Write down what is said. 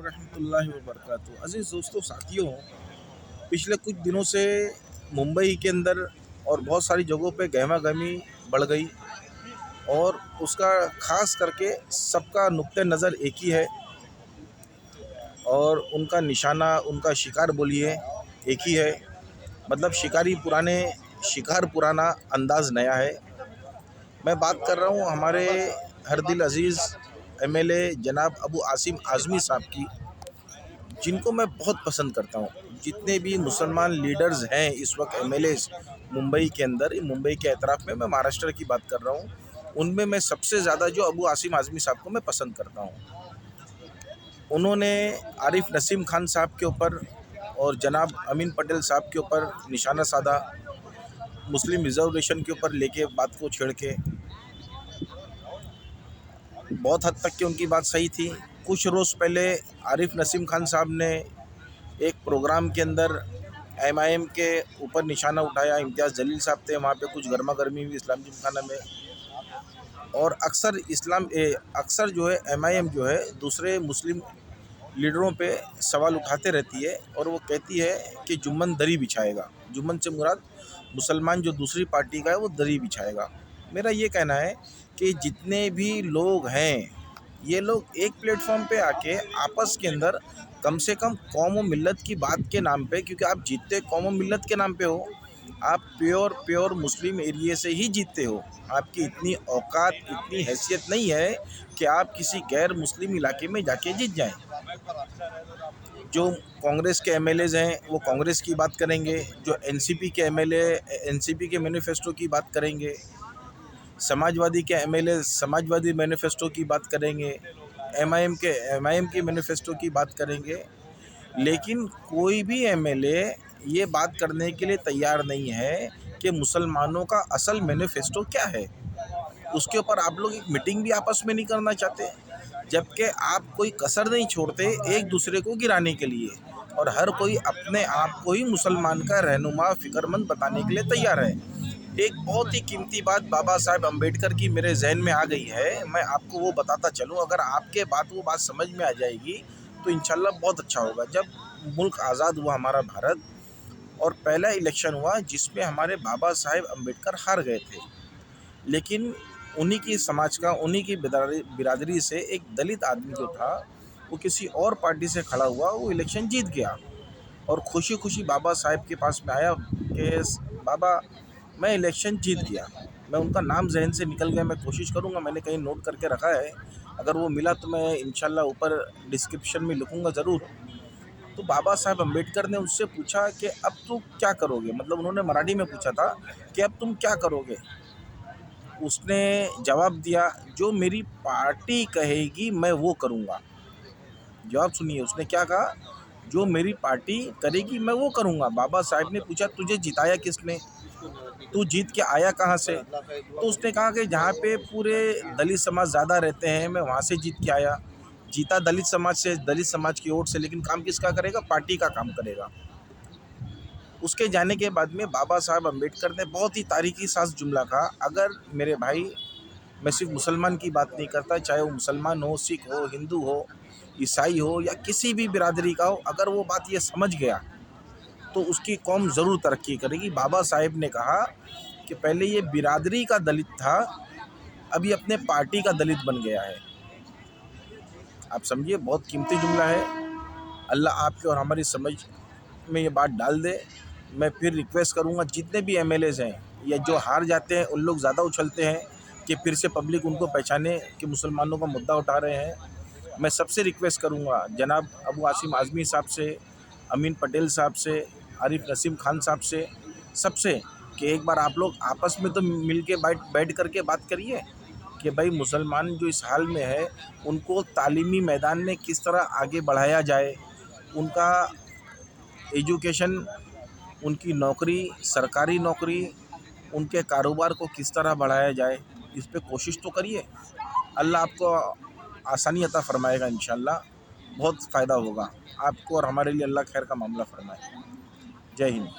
वरहमतुल्लाहि वबरकातुहू। अज़ीज़ दोस्तों, साथियों, पिछले कुछ दिनों से मुंबई के अंदर और बहुत सारी जगहों पे गहमा-गहमी बढ़ गई और उसका ख़ास करके सबका नुक्ते नज़र एक ही है और उनका निशाना, उनका शिकार बोलिए एक ही है। मतलब शिकार पुराना, अंदाज़ नया है। मैं बात कर रहा हूँ हमारे हर दिल अज़ीज़ एमएलए जनाब अबू आसिम आज़मी साहब की, जिनको मैं बहुत पसंद करता हूँ। जितने भी मुसलमान लीडर्स हैं इस वक्त एमएलएज़ मुंबई के अंदर, मुंबई के एतराफ़ में, मैं महाराष्ट्र की बात कर रहा हूँ, उनमें मैं सबसे ज़्यादा जो अबू आसिम आज़मी साहब को मैं पसंद करता हूँ। उन्होंने आरिफ नसीम खान साहब के ऊपर और जनाब अमीन पटेल साहब के ऊपर निशाना साधा, मुस्लिम रिजर्वेशन के ऊपर लेके बात को छेड़ के। बहुत हद तक कि उनकी बात सही थी। कुछ रोज़ पहले आरिफ नसीम खान साहब ने एक प्रोग्राम के अंदर एमआईएम के ऊपर निशाना उठाया। इम्तियाज़ जलील साहब थे वहाँ पे, कुछ गर्मा गर्मी हुई इस्लाम जिमखाना में। और अक्सर जो है एमआईएम जो है दूसरे मुस्लिम लीडरों पे सवाल उठाते रहती है और वो कहती है कि जुम्मन दरी बिछाएगा। जुम्मन से मुराद मुसलमान जो दूसरी पार्टी का है वो दरी बिछाएगा। मेरा ये कहना है कि जितने भी लोग हैं, ये लोग एक प्लेटफॉर्म पे आके आपस के अंदर कम से कम कौम व मिल्लत की बात के नाम पे, क्योंकि आप जीतते कौम व मिल्लत के नाम पे हो, आप प्योर मुस्लिम एरिए से ही जीतते हो। आपकी इतनी औकात, इतनी हैसियत नहीं है कि आप किसी गैर मुस्लिम इलाके में जाके जीत जाएं। जो कांग्रेस के एमएलएज़ हैं वो कांग्रेस की बात करेंगे, जो एनसीपी के एमएलए एनसीपी के मैनिफेस्टो की बात करेंगे, समाजवादी के एमएलए समाजवादी मैनिफेस्टो की बात करेंगे, एमआईएम की मैनिफेस्टो की बात करेंगे। लेकिन कोई भी एमएलए ये बात करने के लिए तैयार नहीं है कि मुसलमानों का असल मैनिफेस्टो क्या है। उसके ऊपर आप लोग एक मीटिंग भी आपस में नहीं करना चाहते, जबकि आप कोई कसर नहीं छोड़ते एक दूसरे को गिराने के लिए, और हर कोई अपने आप को ही मुसलमान का रहनुमा, फ़िक्रमंद बताने के लिए तैयार है। एक बहुत ही कीमती बात बाबा साहेब अम्बेडकर की मेरे जहन में आ गई है, मैं आपको वो बताता चलूँ। अगर आपके वो बात समझ में आ जाएगी तो इंशाल्लाह बहुत अच्छा होगा। जब मुल्क आज़ाद हुआ हमारा भारत, और पहला इलेक्शन हुआ जिसमें हमारे बाबा साहेब अम्बेडकर हार गए थे, लेकिन उन्हीं की समाज का, उन्हीं की बिरादरी से एक दलित आदमी जो था वो किसी और पार्टी से खड़ा हुआ, वो इलेक्शन जीत गया और खुशी खुशी बाबा साहेब के पास में आया कि बाबा मैं इलेक्शन जीत गया। मैं उनका नाम जहन से निकल गया, मैं कोशिश करूँगा, मैंने कहीं नोट करके रखा है, अगर वो मिला तो मैं इंशाल्लाह ऊपर डिस्क्रिप्शन में लिखूँगा ज़रूर। तो बाबा साहेब अम्बेडकर ने उससे पूछा कि अब तुम क्या करोगे, मतलब उन्होंने मराठी में पूछा था कि अब तुम क्या करोगे। उसने जवाब दिया, जो मेरी पार्टी कहेगी मैं वो करूँगा। जवाब सुनिए, उसने क्या कहा, जो मेरी पार्टी करेगी मैं वो करूँगा। बाबा साहेब ने पूछा, तुझे जिताया किसने, तू जीत के आया कहाँ से? तो उसने कहा कि जहाँ पे पूरे दलित समाज ज़्यादा रहते हैं मैं वहाँ से जीत के आया। जीता दलित समाज से, दलित समाज की ओर से, लेकिन काम किसका करेगा? पार्टी का काम करेगा। उसके जाने के बाद में बाबा साहब अम्बेडकर ने बहुत ही तारीखी साज जुमला कहा, अगर मेरे भाई, मैं सिर्फ मुसलमान की बात नहीं करता, चाहे वो मुसलमान हो, सिख हो, हिंदू हो, ईसाई हो या किसी भी बिरादरी का हो, अगर वो बात ये समझ गया तो उसकी कौम ज़रूर तरक्की करेगी। बाबा साहेब ने कहा कि पहले ये बिरादरी का दलित था, अभी अपने पार्टी का दलित बन गया है। आप समझिए, बहुत कीमती जुमला है। अल्लाह आपके और हमारी समझ में ये बात डाल दे। मैं फिर रिक्वेस्ट करूँगा, जितने भी एमएलएज़ हैं या जो हार जाते हैं, उन लोग ज़्यादा उछलते हैं कि फिर से पब्लिक उनको पहचाने कि मुसलमानों का मुद्दा उठा रहे हैं। मैं सबसे रिक्वेस्ट करूँगा, जनाब अबू आसिम आज़मी साहब से, अमीन पटेल साहब से, आरिफ नसीम खान साहब से, सबसे, कि एक बार आप लोग आपस में तो मिल के बैठ करके बात करिए कि भाई मुसलमान जो इस हाल में है उनको तालीमी मैदान में किस तरह आगे बढ़ाया जाए, उनका एजुकेशन, उनकी नौकरी, सरकारी नौकरी, उनके कारोबार को किस तरह बढ़ाया जाए, इस पे कोशिश तो करिए। अल्लाह आपको आसानी अता फ़रमाएगा इंशाल्लाह, बहुत फ़ायदा होगा आपको और हमारे लिए। अल्लाह खैर का मामला फ़रमाए। जय हिंद।